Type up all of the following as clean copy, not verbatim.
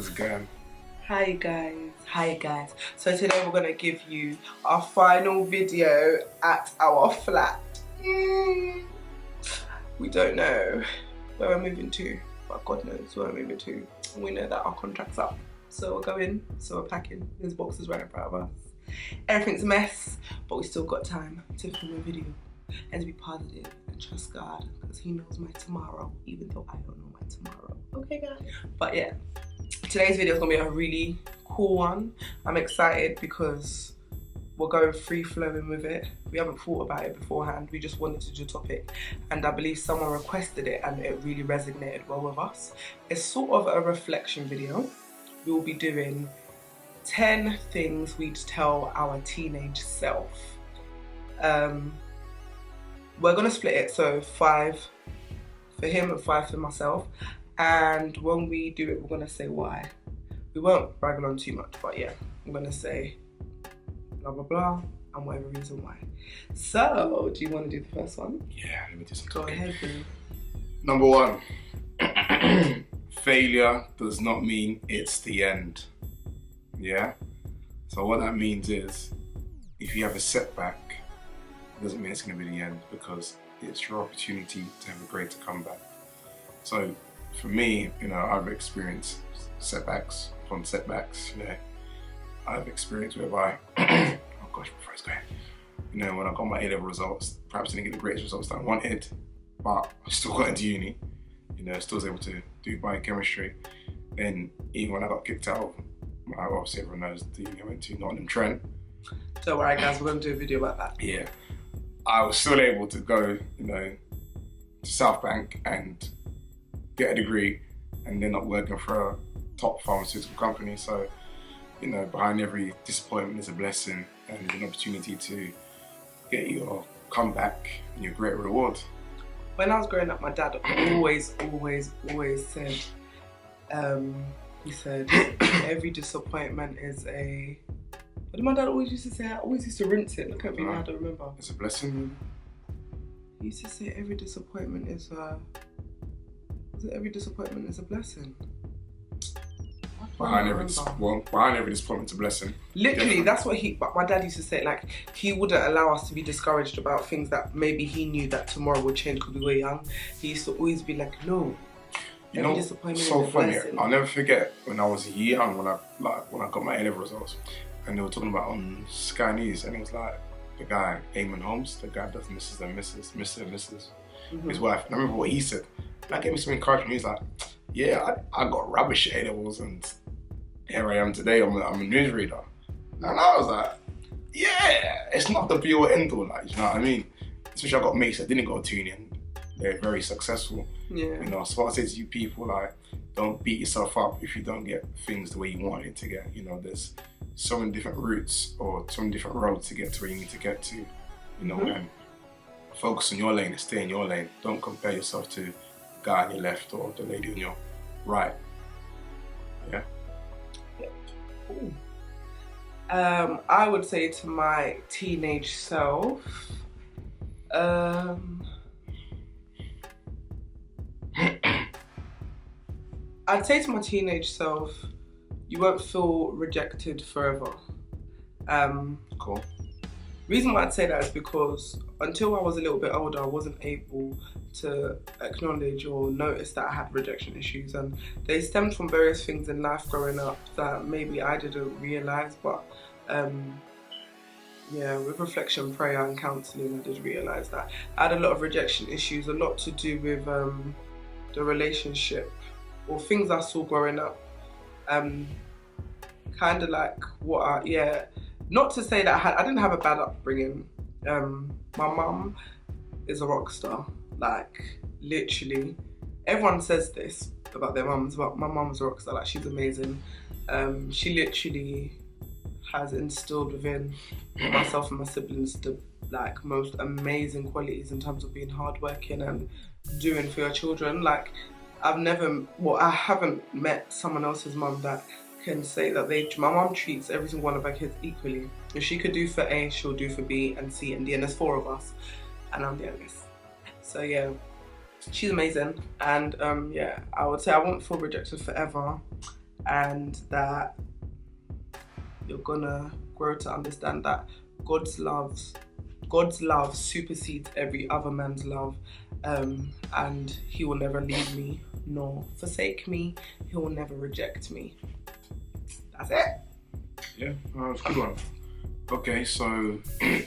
How's it going? Hi guys. So today we're gonna give you our final video at our flat. We don't know where we're moving to, but God knows where we're moving to. We know that our contract's up. So we're going, so we're packing. There's boxes right in front of us. Everything's a mess, but we still got time to film a video and to be positive and trust God, because He knows my tomorrow, even though I don't know my tomorrow. Okay guys? But yeah. Today's video is going to be a really cool one. I'm excited because we're going free flowing with it. We haven't thought about it beforehand. We just wanted to do a topic, and I believe someone requested it and it really resonated well with us. It's sort of a reflection video. We will be doing 10 things we'd tell our teenage self. We're going to split it, so 5 for him and 5 for myself. And when we do it, we're gonna say why. We won't brag on too much, but yeah, I'm gonna say blah blah blah and whatever reason why. So, do you want to do the first one? Yeah, let me do some Go talking. ahead, boo. Number 1. Failure does not mean it's the end. Yeah? So what that means is, if you have a setback, it doesn't mean it's gonna be the end, because it's your opportunity to have a greater comeback. So, for me, I've experienced setbacks upon setbacks. I've experienced whereby, oh gosh, before it's going, when I got my A-level results, perhaps didn't get the greatest results that I wanted, but I still got into uni. Still was able to do biochemistry. Then even when I got kicked out of, obviously everyone knows the uni I went to, Nottingham Trent. Don't worry, guys, we're going to do a video about that. Yeah, I was still able to go, to South Bank and get a degree and end up working for a top pharmaceutical company. So, behind every disappointment is a blessing and an opportunity to get your comeback and your great reward. When I was growing up, my dad always said, he said, every disappointment is a... What did my dad always used to say? I always used to rinse it. Look at me now, I don't remember. It's a blessing. He used to say every disappointment is a... Every disappointment is a blessing. Behind every disappointment is a blessing. Literally, that's what but my dad used to say, like, he wouldn't allow us to be discouraged about things that maybe he knew that tomorrow would change because we were young. He used to always be like, no, every disappointment so is a funny. blessing. I'll never forget when I was young, when I got my A-level results, and they were talking about on Sky News, and it was like the guy, Eamon Holmes, the guy does Mrs. and Mrs. His wife. And I remember what he said. That gave me some encouragement. He was like, yeah, I got rubbish at A-levels and here I am today, I'm a newsreader. And I was like, yeah, it's not the be all end all, like, you know what I mean? Especially I got mates that didn't go to uni and they're very successful. Yeah. So what I say to you people, like, don't beat yourself up if you don't get things the way you want it to get. There's so many different routes or so many different roads to get to where you need to get to, and focus on your lane and stay in your lane. Don't compare yourself to the guy on your left or the lady on your right. Yeah. Ooh. I would say to my teenage self, I'd say to my teenage self, you won't feel rejected forever. Cool. Reason why I'd say that is because until I was a little bit older, I wasn't able to acknowledge or notice that I had rejection issues, and they stemmed from various things in life growing up that maybe I didn't realise, but with reflection, prayer and counselling, I did realise that I had a lot of rejection issues, a lot to do with the relationship or things I saw growing up. Kind of like not to say that I didn't have a bad upbringing. My mum is a rock star. Like, literally, everyone says this about their mums, but my mum's a rock star. Like, she's amazing. She literally has instilled within myself and my siblings the most amazing qualities in terms of being hardworking and doing for your children. Like, I haven't met someone else's mum that can say that my mum treats every single one of her kids equally. If she could do for A, she'll do for B and C and D, and there's 4 of us, and I'm the youngest. So yeah, she's amazing, and I would say I won't feel rejected forever. and that you're gonna grow to understand that God's love supersedes every other man's love, and He will never leave me nor forsake me. He will never reject me. That's it. Yeah, that's a good one. Okay, so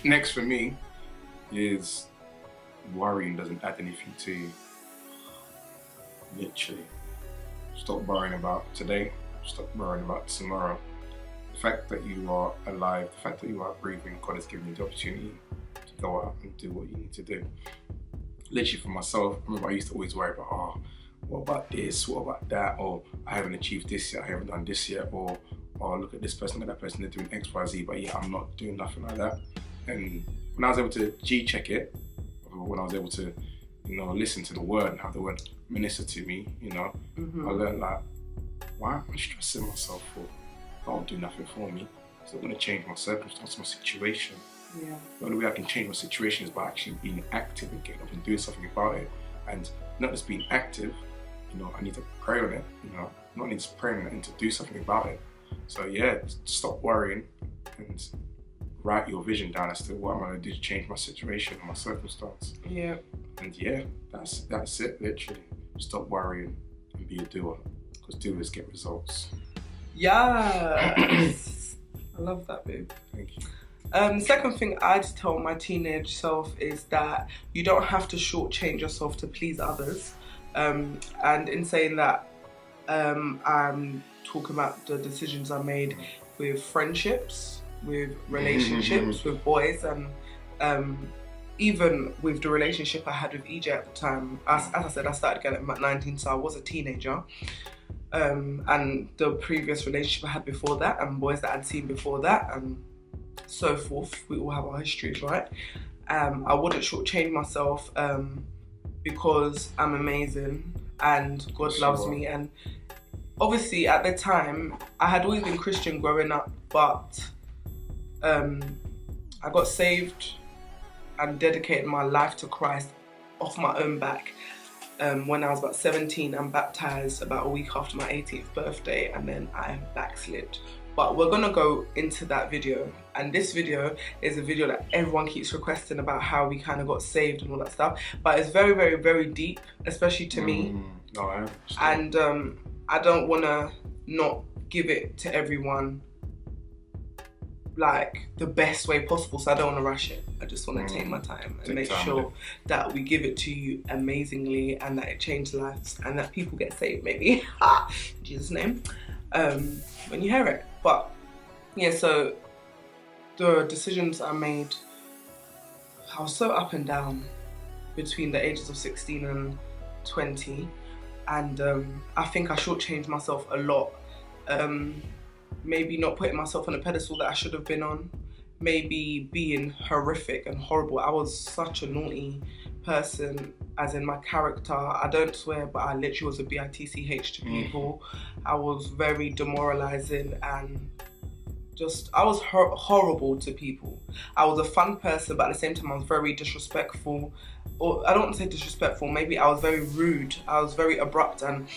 next for me is worrying doesn't add anything to you. Literally. Stop worrying about today, stop worrying about tomorrow. The fact that you are alive, the fact that you are breathing, God has given you the opportunity to go out and do what you need to do. Literally for myself, I remember I used to always worry about, oh, what about this, what about that, or I haven't achieved this yet, I haven't done this yet, or oh, look at this person, look at that person, they're doing X, Y, Z, but yeah, I'm not doing nothing like that. And when I was able to G-check it, or when I was able to, listen to the word and have the word minister to me, I learned like, why am I stressing myself for? That'll do nothing for me. It's not going to change my circumstance, my situation. Yeah. The only way I can change my situation is by actually being active and getting up and doing something about it. And not just being active, I need to pray on it, not need to pray on it and to do something about it. So yeah, stop worrying and write your vision down as to what I'm going to do to change my situation or my circumstance. Yeah. And yeah, that's it, literally. Stop worrying and be a doer, because doers get results. Yeah. I love that, babe. Thank you. The second thing I'd tell my teenage self is that you don't have to shortchange yourself to please others. And in saying that, I'm talking about the decisions I made with friendships, with relationships, with boys, and even with the relationship I had with Ejay at the time. As I said, I started getting at 19, so I was a teenager. And the previous relationship I had before that, and boys that I'd seen before that, and so forth. We all have our histories, right? I wouldn't shortchange myself because I'm amazing and God loves me. And obviously at the time, I had always been Christian growing up, but I got saved and dedicated my life to Christ off my own back when I was about 17. I'm baptized about a week after my 18th birthday, and then I backslid. But we're gonna go into that video, and this video is a video that everyone keeps requesting about how we kind of got saved and all that stuff, but it's very, very, very deep, especially to me. No, I understand. And I don't want to not give it to everyone like the best way possible, so I don't want to rush it. I just want to take my time and make sure that we give it to you amazingly, and that it changes lives, and that people get saved, maybe. In Jesus' name. When you hear it. But yeah, so the decisions I made, I was so up and down between the ages of 16 and 20, and I think I shortchanged myself a lot. Maybe not putting myself on a pedestal that I should have been on, maybe being horrific and horrible. I was such a naughty person, as in my character. I don't swear, but I literally was a bitch to people. I was very demoralizing, and just, I was horrible to people. I was a fun person, but at the same time I was very disrespectful. Or I don't want to say disrespectful, maybe I was very rude. I was very abrupt and,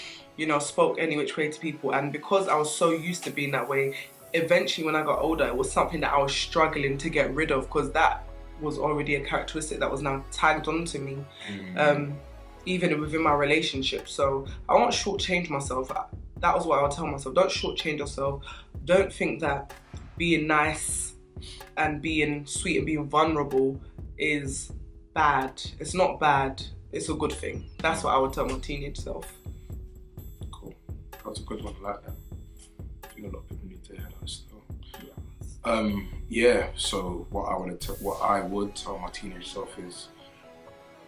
spoke any which way to people. And because I was so used to being that way, eventually when I got older, it was something that I was struggling to get rid of, because that was already a characteristic that was now tagged onto me, even within my relationship. So I won't shortchange myself. That was what I would tell myself. Don't shortchange yourself. Don't think that being nice and being sweet and being vulnerable is bad. It's not bad. It's a good thing. That's what I would tell my teenage self. Cool. That was a good one. I like that. I think a lot of people need to hear that still. Yeah. So what I would tell my teenage self is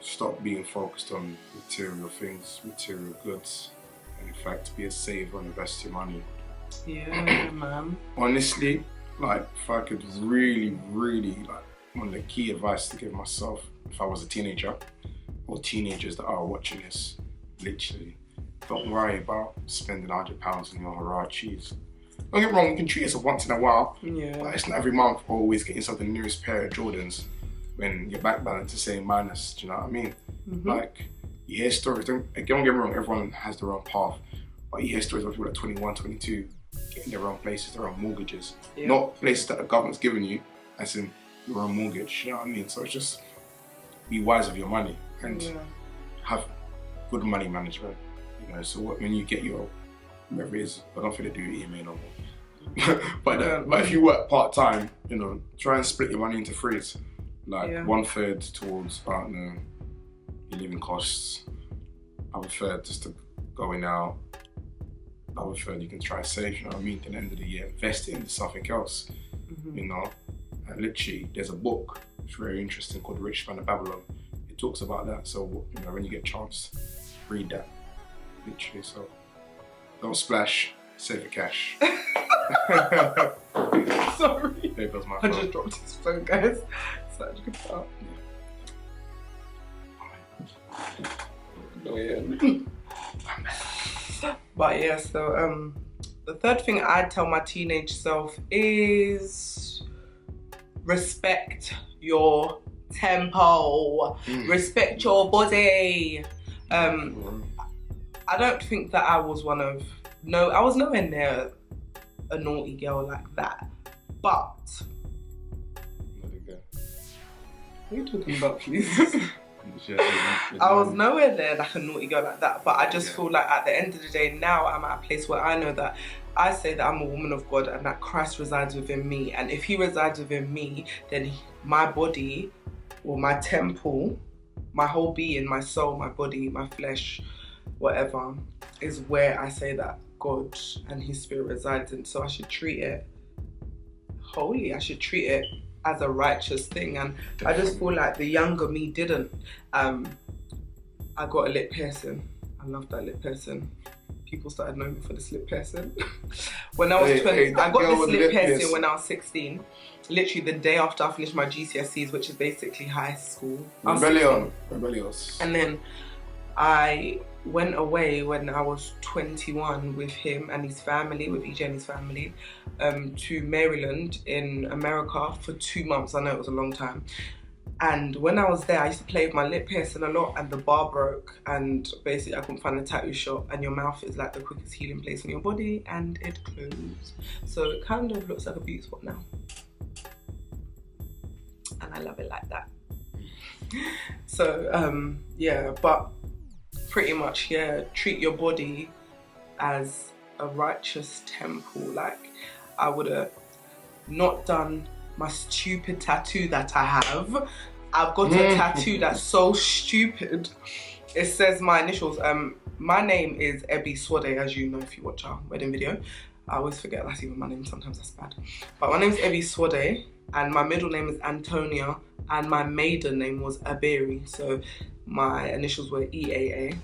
stop being focused on material things, material goods, and in fact be a saver and invest your money. Yeah, man. Honestly, if I could really, one of the key advice to give myself if I was a teenager, or teenagers that are watching this, literally, don't worry about spending £100 on your Harachis. Don't get me wrong, you can treat it as a once in a while, but it's not every month always getting yourself the newest pair of Jordans when your bank balance is saying minus, do you know what I mean? You hear stories, don't get me wrong, everyone has their own path, But you hear stories of people like 21, 22 getting their own places, their own mortgages. Yeah. Not places that the government's given you, as in your own mortgage, you know what I mean? So it's just be wise with your money and have good money management, you know. So when you get your, whatever it is, I don't think they do EMA no more. but if you work part-time, you know, try and split your money into threes. Like 1/3 towards, I don't know, your living costs, other third just to going out, other third you can try to save, you know what I mean? At the end of the year, invest it into something else, you know? And literally, there's a book, it's very interesting, called The Rich Man of Babylon. It talks about that, so, you know, when you get a chance, read that, literally. So don't splash, save your cash. Sorry. There goes my I phone. just dropped his phone, guys. So I just up. But yeah, so the third thing I'd tell my teenage self is respect your tempo, respect your body. I don't think that I was I was nowhere near a naughty girl like that, but what are you talking about, please? I was nowhere near like a naughty girl like that, but I just feel like at the end of the day, now I'm at a place where I know that I say that I'm a woman of God and that Christ resides within me, and if he resides within me, then my body or my temple, my whole being, my soul, my body, my flesh, whatever, is where I say that God and his spirit resides in. So I should treat it holy, I should treat it as a righteous thing. And I just feel like the younger me didn't. I got a lip piercing. I love that lip piercing. People started knowing me for this lip piercing. When I was 20, I got this lip piercing when I was 16. Literally the day after I finished my GCSEs, which is basically high school. Rebellious. And then I went away when I was 21 with him and his family, with Ejay and his family, to Maryland in America for 2 months. I know it was a long time. And when I was there, I used to play with my lip piercing a lot, and the bar broke, and basically I couldn't find a tattoo shop, and your mouth is like the quickest healing place in your body, and it closed. So it kind of looks like a beauty spot now. And I love it like that. So, yeah, but pretty much, yeah, treat your body as a righteous temple. Like, I would have not done my stupid tattoo that I have. I've got a tattoo that's so stupid. It says my initials. My name is Ebi Swade, as you know if you watch our wedding video. I always forget that's even my name, sometimes that's bad. But my name is Ebi Swade, and my middle name is Antonia, and my maiden name was Aberi. So my initials were EAA,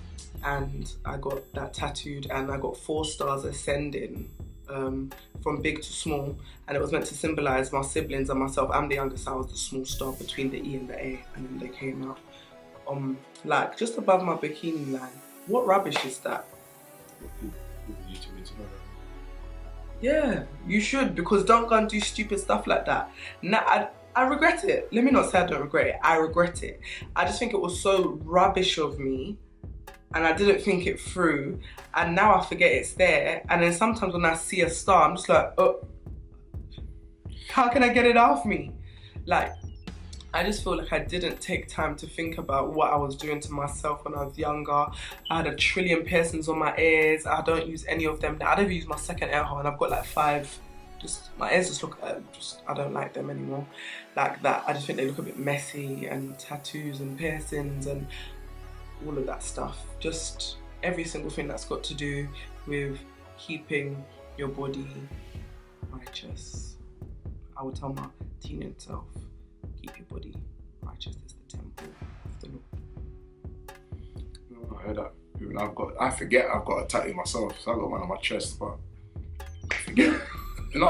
and I got that tattooed, and I got 4 stars ascending from big to small, and it was meant to symbolize my siblings and myself. I'm the youngest, I was the small star between the E and the A, and then they came out like just above my bikini line. What rubbish is that? Yeah, you should, because don't go and do stupid stuff like that. Now, I regret it. Let me not say I don't regret it. I regret it. I just think it was so rubbish of me, and I didn't think it through, and now I forget it's there. And then sometimes when I see a star, I'm just like, oh, how can I get it off me? Like, I just feel like I didn't take time to think about what I was doing to myself when I was younger. I had 1 trillion piercings on my ears. I don't use any of them now. I don't even use my second air hole, and I've got like 5. My ears just look, I don't like them anymore. Like that, I just think they look a bit messy, and tattoos and piercings and all of that stuff. Just every single thing that's got to do with keeping your body righteous. I would tell my teenage self, keep your body righteous. It's the temple of the Lord. I heard that. Even I forget I've got a tattoo myself, so I've got one on my chest, but I forget. No,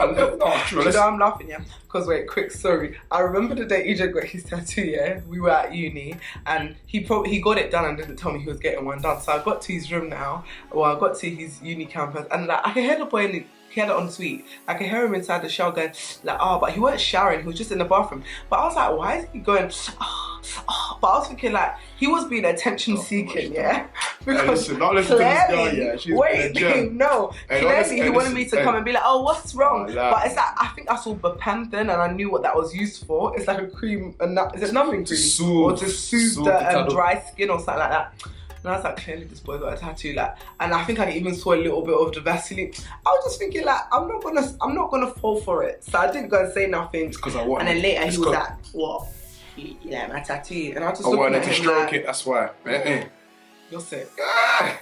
true. You know, I'm laughing, yeah. Because wait, quick story. I remember the day Ejay got his tattoo. Yeah, we were at uni, and he got it done and didn't tell me he was getting one done. So I got to his room now. Well, I got to his uni campus, and like, I can hear the boy in he had it on sweet. I could hear him inside the shower going like, oh, but he weren't showering, he was just in the bathroom. But I was like, why is he going, oh, oh? But I was thinking like, he was being attention seeking, yeah? Because listen, don't listen to this girl, yeah. She's wait, no, clearly he wanted me to come and be like, oh, what's wrong? But it's like, I think I saw Bepanthen and I knew what that was used for. It's like a cream, is it nothing cream? Or to soothe the dry skin or something like that. And I was like, clearly this boy got a tattoo, like, and I think I even saw a little bit of the Vaseline. I was just thinking like, I'm not gonna fall for it. So I didn't go and say nothing. It's because I want. And then later he was like, what? Yeah, my tattoo. And I was just wanted looking to at him stroke like, it. That's why. You're sick.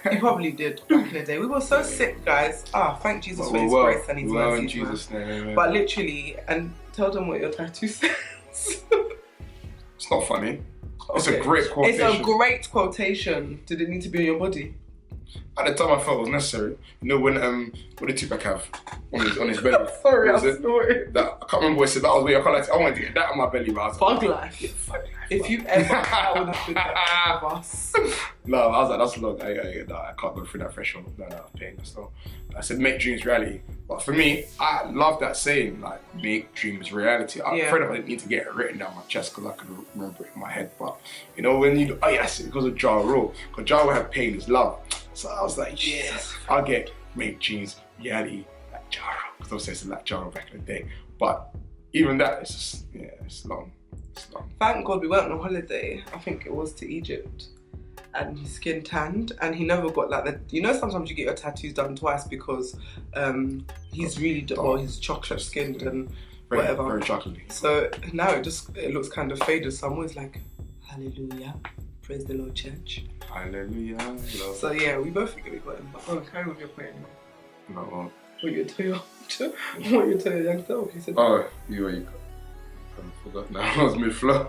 You probably did back in the day. We were so sick, guys. Thank Jesus for His grace and His mercy. In Jesus' name. But literally, and tell them what your tattoo says. It's not funny. It's a great quotation. It's a great quotation. Did it need to be on your body? At the time, I felt it was necessary. You know when what did Tupac have on his belly? Sorry, I snorted. That I can't remember what it said. That was weird. I wanted to get that on my belly, but I was like, Fug life. Yeah, fug life. If you ever, that would have been the of us. No, I was like, that's long. I can't go through that threshold. No, pain. That's not. I said, make dreams reality. But for me, I love that saying, like, make dreams reality. I'm afraid I didn't need to get it written down my chest because I could remember it in my head. But you know, when you, yes, because of Ja Rule. Because Ja Rule had pain is love. So I was like, yes, I'll get make dreams reality like Ja Rule. Because I was saying like Ja Rule back in the day. But even that, it's just, it's long. It's long. Thank God we went on a holiday. I think it was to Egypt. And his skin tanned, and he never got like the. You know, sometimes you get your tattoos done twice because he's really he's chocolate skinned and whatever. Very chocolatey. So now it looks kind of faded. So I'm always like, hallelujah, praise the Lord, church. Hallelujah. Lord. So yeah, we both think we got him. But carry with your point anyway. No. What you tell your young self? You said. Oh, you got. I forgot now. I was mid-flow.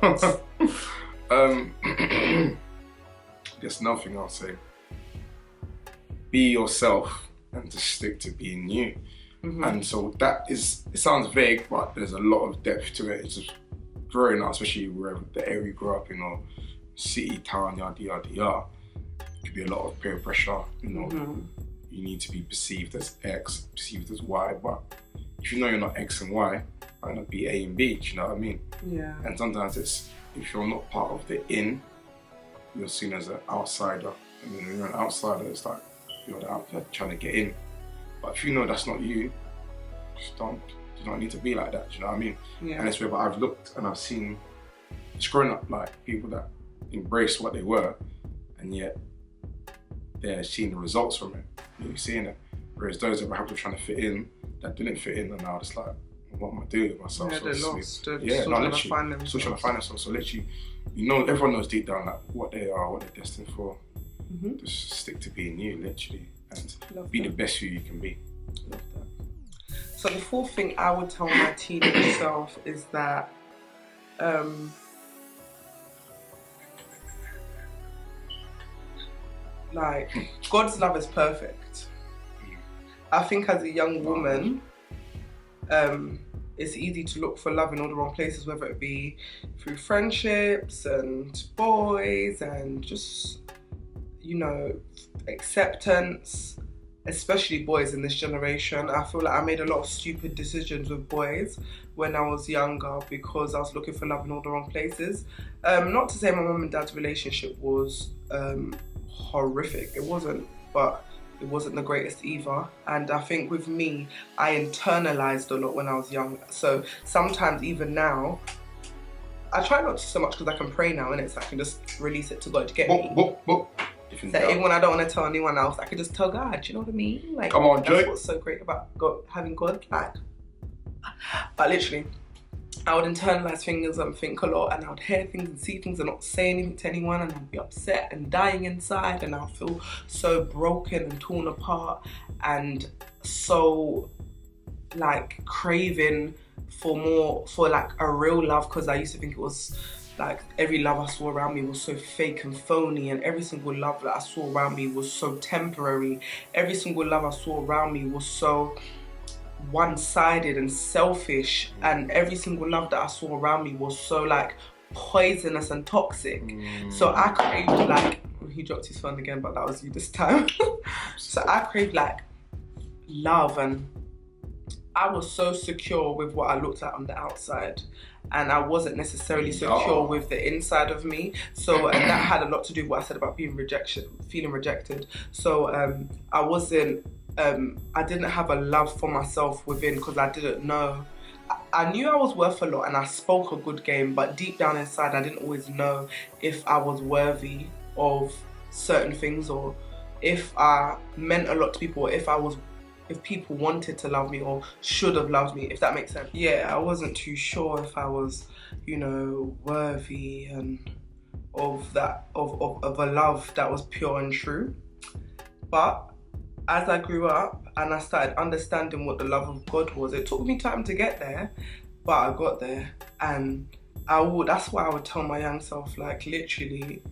There's nothing I'll say. Be yourself and just stick to being you. Mm-hmm. And so that is, it sounds vague, but there's a lot of depth to it. It's just growing up, especially wherever the area you grew up in, or city, town, yada, yada, yada. It could be a lot of peer pressure, you know. Mm-hmm. You need to be perceived as X, perceived as Y, but if you know you're not X and Y, why not be A and B, do you know what I mean? Yeah. And sometimes it's, if you're not part of the in, you're seen as an outsider, and when you're an outsider, it's like you're out there trying to get in. But if you know that's not you, you don't need to be like that. Do you know what I mean? Yeah. And it's where I've looked and I've seen, it's growing up like people that embrace what they were, and yet they're seeing the results from it. You're seeing it. Whereas those that were happily trying to fit in, that didn't fit in, and now it's like, what am I doing with myself? Yeah, so they're lost. They're still trying to find themselves. So literally, you know, everyone knows deep down like what they are, what they're destined for. Mm-hmm. Just stick to being you, literally, and be the best you can be. Love that. So the fourth thing I would tell my teenage self is that like, God's love is perfect. I think as a young woman, it's easy to look for love in all the wrong places, whether it be through friendships and boys and just, you know, acceptance, especially boys in this generation. I feel like I made a lot of stupid decisions with boys when I was younger because I was looking for love in all the wrong places. Not to say my mum and dad's relationship was horrific, it wasn't, but it wasn't the greatest either. And I think with me, I internalized a lot when I was young. So sometimes even now, I try not to so much because I can pray now, innit? So I can just release it to God. You get me? So even when I don't want to tell anyone else, I can just tell God, you know what I mean? Like, come on, that's Jake. What's so great about God, having God. Like, but literally, I would internalize things and think a lot, and I would hear things and see things and not say anything to anyone, and I'd be upset and dying inside, and I'll feel so broken and torn apart and so like craving for more, for like a real love, because I used to think it was like every love I saw around me was so fake and phony, and every single love that I saw around me was so temporary. Every single love I saw around me was so one-sided and selfish, and every single love that I saw around me was so like poisonous and toxic. So I craved like, he dropped his phone again, but that was you this time. So I craved like love and I was so secure with what I looked at on the outside, and I wasn't necessarily secure with the inside of me. So, and that had a lot to do with what I said about feeling rejected. So, I didn't have a love for myself within, because I didn't know. I knew I was worth a lot and I spoke a good game, but deep down inside, I didn't always know if I was worthy of certain things, or if I meant a lot to people, or if people wanted to love me or should have loved me, if that makes sense. Yeah, I wasn't too sure if I was, worthy and of a love that was pure and true. But as I grew up and I started understanding what the love of God was, it took me time to get there, but I got there. And that's why I would tell my young self, like, literally,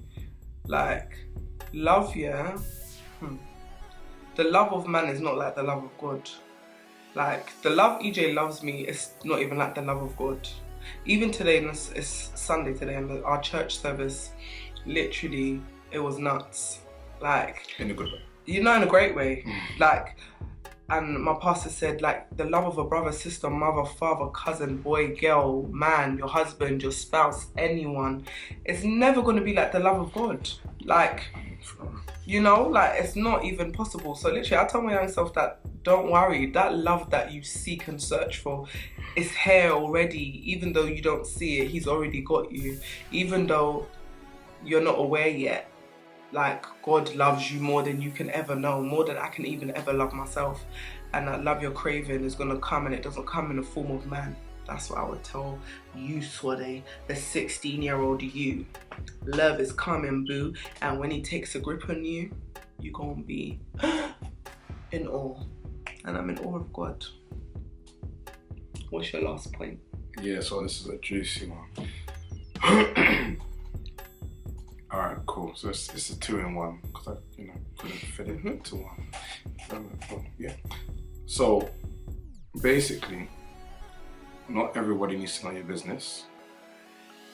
like, love, yeah. The love of man is not like the love of God. Like, the love Ejay loves me is not even like the love of God. Even today, it's Sunday today, and our church service, literally, it was nuts. Like, in a good way. In a great way. Like, and my pastor said, like, the love of a brother, sister, mother, father, cousin, boy, girl, man, your husband, your spouse, anyone, it's never going to be like the love of God. Like, like, it's not even possible. So literally, I tell my young self that, don't worry, that love that you seek and search for is here already. Even though you don't see it, he's already got you. Even though you're not aware yet, like, God loves you more than you can ever know, more than I can even ever love myself. And that love you're craving is gonna come, and it doesn't come in the form of man. That's what I would tell you, Swade, the 16-year-old you. Love is coming, boo. And when he takes a grip on you, you're gonna be in awe. And I'm in awe of God. What's your last point? Yeah, so this is a juicy one. Alright, cool. So it's a 2-in-1, because I couldn't fit it into one. Yeah. So basically, not everybody needs to know your business.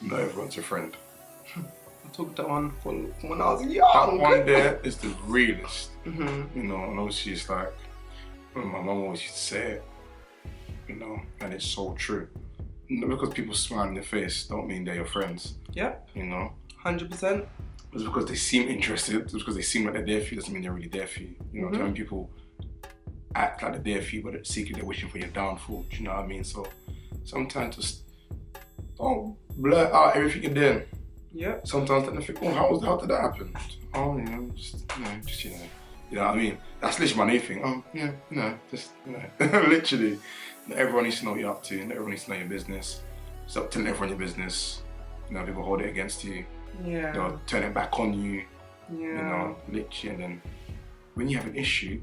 Not everyone's your friend. I took that one from when I was young. That one there is the realest. And obviously it's like, my mum always used to say it, and it's so true. Not because people smile in their face don't mean they're your friends. Yep. 100%. Just because they seem interested, just because they seem like they're there for you, doesn't mean they're really there for you. When people act like they're there for you, but secretly they're wishing for your downfall. Do you know what I mean? So sometimes just don't blurt out everything you're doing. Yeah. Sometimes let them think, how did that happen? You know what I mean? That's literally my new thing. Literally. Not everyone needs to know what you're up to. Not everyone needs to know your business. Stop telling everyone your business. People hold it against you. Yeah. They'll turn it back on you. Yeah. Literally. And then when you have an issue,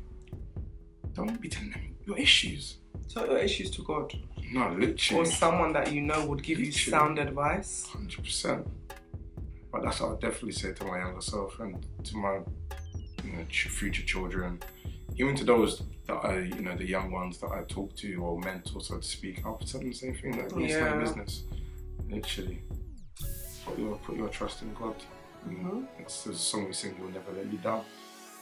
don't be telling them your issues. Tell your issues to God. No, literally. Or someone that you know would give you sound advice. 100%. But that's what I would definitely say to my younger self and to my future children. Even to those that the young ones that I talk to or mentor, so to speak, I'll tell them the same thing. Like, it's not your business. Literally. Put your trust in God. It's a song we sing, He will never let you down.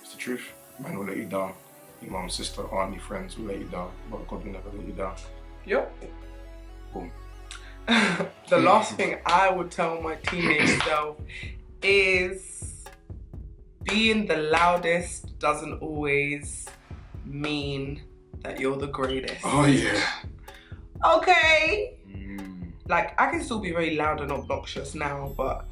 It's the truth. Man will let you down. Your mom, sister, auntie, friends will let you down, but God will never let you down. Yep. Boom. The last thing I would tell my teenage self is being the loudest doesn't always mean that you're the greatest. Oh yeah. Okay. Like, I can still be very loud and obnoxious now, but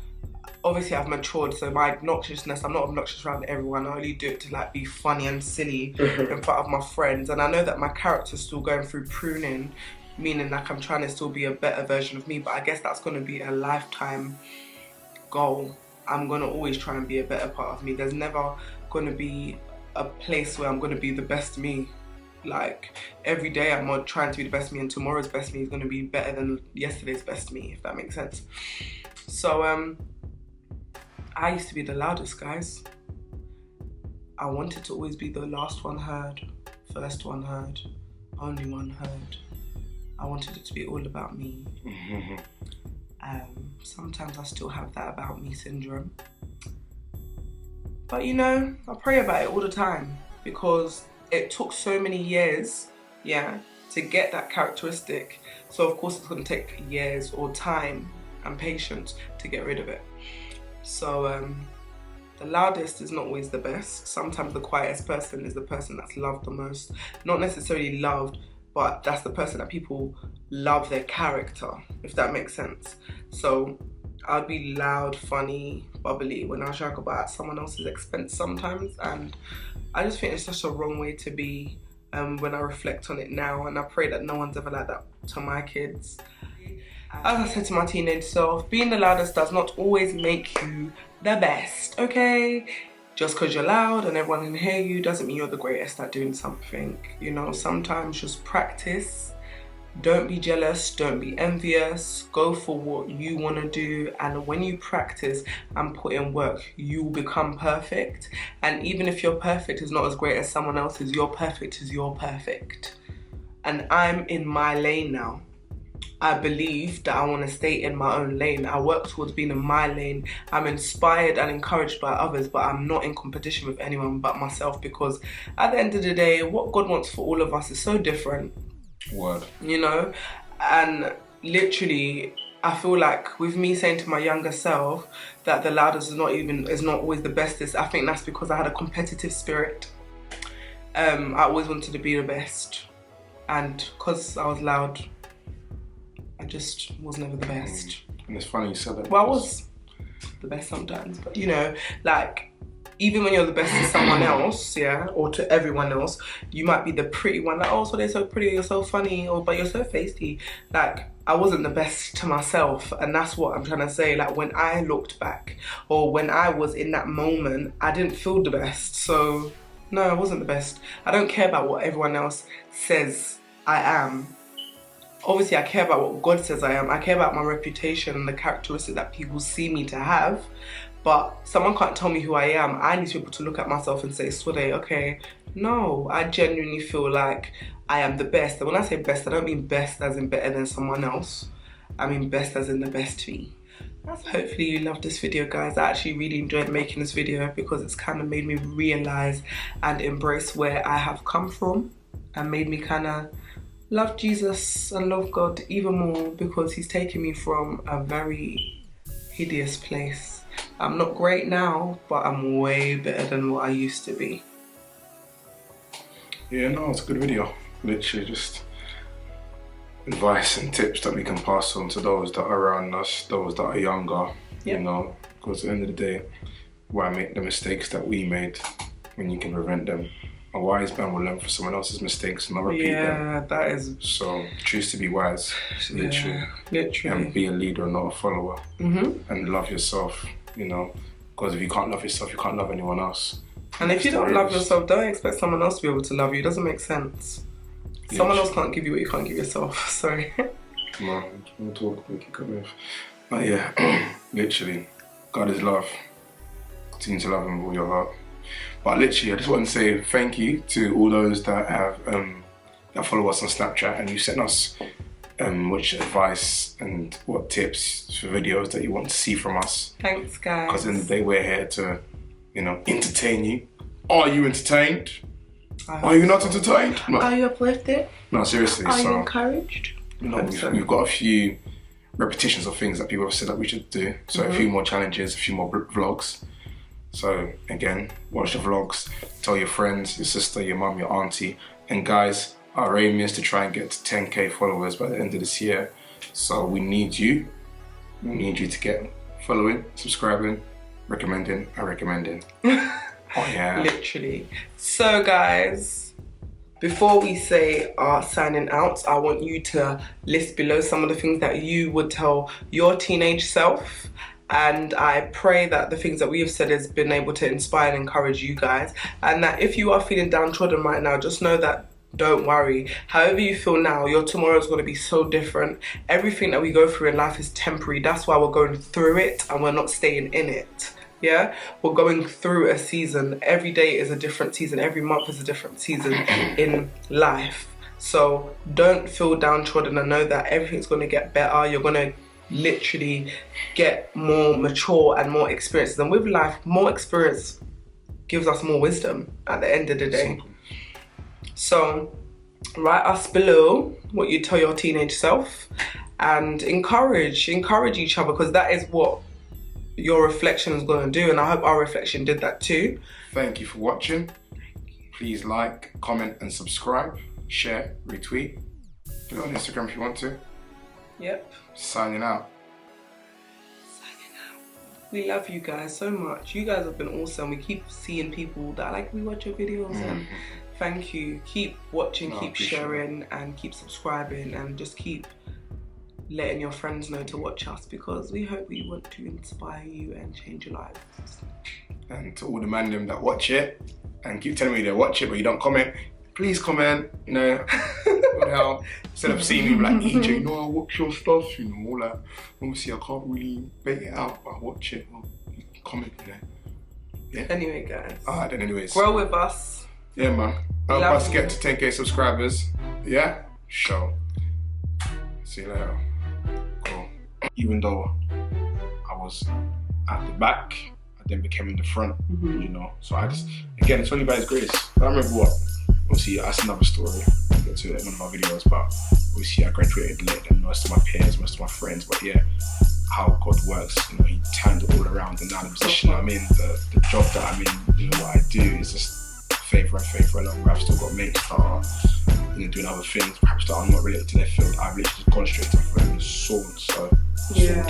obviously I've matured, so my obnoxiousness, I'm not obnoxious around everyone. I only do it to like be funny and silly in front of my friends. And I know that my character's still going through pruning, meaning like I'm trying to still be a better version of me, but I guess that's going to be a lifetime goal. I'm going to always try and be a better part of me. There's never going to be a place where I'm going to be the best me. Like, every day I'm trying to be the best me, and tomorrow's best me is going to be better than yesterday's best me, if that makes sense. So I used to be the loudest, guys. I wanted to always be the last one heard, first one heard, only one heard. I wanted it to be all about me. Sometimes I still have that about me syndrome. But I pray about it all the time, because it took so many years, to get that characteristic. So of course it's going to take years or time and patience to get rid of it. So the loudest is not always the best. Sometimes the quietest person is the person that's loved the most. Not necessarily loved, but that's the person that people love their character, if that makes sense. So I'd be loud, funny, bubbly when I joke about someone else's expense sometimes, and I just think it's such a wrong way to be when I reflect on it now, and I pray that no one's ever like that to my kids. As I said to my teenage self, being the loudest does not always make you the best, okay? Just because you're loud and everyone can hear you doesn't mean you're the greatest at doing something. You know, sometimes just practice. Don't be jealous, don't be envious, go for what you want to do, and when you practice and put in work, you will become perfect. And even if your perfect is not as great as someone else's, your perfect is your perfect. And I'm in my lane now. I believe that I want to stay in my own lane. I work towards being in my lane. I'm inspired and encouraged by others, but I'm not in competition with anyone but myself, because at the end of the day, what God wants for all of us is so different. Word. You know, and literally I feel like with me saying to my younger self that the loudest is not always the bestest, I think that's because I had a competitive spirit. I always wanted to be the best, and because I was loud, I just was never the best. And it's funny you said that. Well, I was the best sometimes, but you know, like, even when you're the best to someone else, yeah, or to everyone else, you might be the pretty one, like, oh, so they're so pretty, you're so funny, or but you're so feisty. Like, I wasn't the best to myself, and that's what I'm trying to say. Like, when I looked back, or when I was in that moment, I didn't feel the best. So, no, I wasn't the best. I don't care about what everyone else says I am. Obviously, I care about what God says I am. I care about my reputation and the characteristics that people see me to have. But someone can't tell me who I am. I need to be able to look at myself and say, Swade, okay, no, I genuinely feel like I am the best. And when I say best, I don't mean best as in better than someone else. I mean best as in the best me. Hopefully you loved this video, guys. I actually really enjoyed making this video because it's kind of made me realize and embrace where I have come from, and made me kind of love Jesus and love God even more, because he's taken me from a very hideous place. I'm not great now, but I'm way better than what I used to be. Yeah, no, it's a good video. Literally just advice and tips that we can pass on to those that are around us, those that are younger, you know, because at the end of the day, why make the mistakes that we made when you can prevent them? A wise man will learn from someone else's mistakes and not repeat them. Yeah, that is... So choose to be wise, literally. Yeah, literally. And be a leader and not a follower. And love yourself, you know, because if you can't love yourself, you can't love anyone else. And if you don't love yourself, don't expect someone else to be able to love you. It doesn't make sense. Someone else can't give you what you can't give yourself. Sorry. Come on, we'll talk, we can come with. But yeah, literally, God is love. Continue to love him with all your heart. But literally, I just want to say thank you to all those that have that follow us on Snapchat, and you sent us which advice and what tips for videos that you want to see from us. Thanks, guys. Because in the day we're here to, you know, entertain you. Are you entertained? Are you not entertained? No. Are you uplifted? No, seriously. Are you encouraged? No, we've got a few repetitions of things that people have said that we should do. So a few more challenges, a few more vlogs. So again, watch the vlogs, tell your friends, your sister, your mum, your auntie. And guys, our aim is to try and get to 10k followers by the end of this year. So we need you. We need you to get following, subscribing, recommending, and recommending. Oh yeah. Literally. So guys, before we say our signing out, I want you to list below some of the things that you would tell your teenage self. And I pray that the things that we have said has been able to inspire and encourage you guys. And that if you are feeling downtrodden right now, just know that don't worry. However you feel now, your tomorrow is going to be so different. Everything that we go through in life is temporary. That's why we're going through it and we're not staying in it. Yeah, we're going through a season. Every day is a different season. Every month is a different season in life. So don't feel downtrodden and know that everything's going to get better. You're going to literally get more mature and more experiences. And with life, more experience gives us more wisdom at the end of the day. So Write us below what you tell your teenage self, and encourage each other, because that is what your reflection is going to do, and I hope our reflection did that too. Thank you for watching. Please like, comment and subscribe, share, retweet. Put it on Instagram if you want to. Yep. Signing out. We love you guys so much. You guys have been awesome. We keep seeing people that like we watch your videos, and thank you. Keep watching, keep sharing, and keep subscribing, and just keep letting your friends know to watch us, because we hope we want to inspire you and change your lives. And to all the man them that watch it and keep telling me they watch it but you don't comment, please comment, you know. How instead of seeing me like, Ejay, you know, I watch your stuff, you know, like obviously I can't really bait it out, but I watch it. Well, you can comment, you know. Yeah. Anyway, guys. Alright then, anyways. Grow with us. Yeah, man. I hope us get to 10k subscribers. Yeah? Show. See you later. Cool. Even though I was at the back, I then became in the front, you know. So I just, again, it's only by His grace. I remember what. Obviously, that's another story. I'll get to it in one of our videos, but obviously I graduated later than most of my peers, most of my friends, but yeah, how God works, you know, He turned it all around, and now the position I'm in, the job that I'm in, you know, what I do is just favour and favour along. I've still got mates that are, you know, doing other things, perhaps that are not related to their field. I've literally just gone straight to food and soared, so yeah.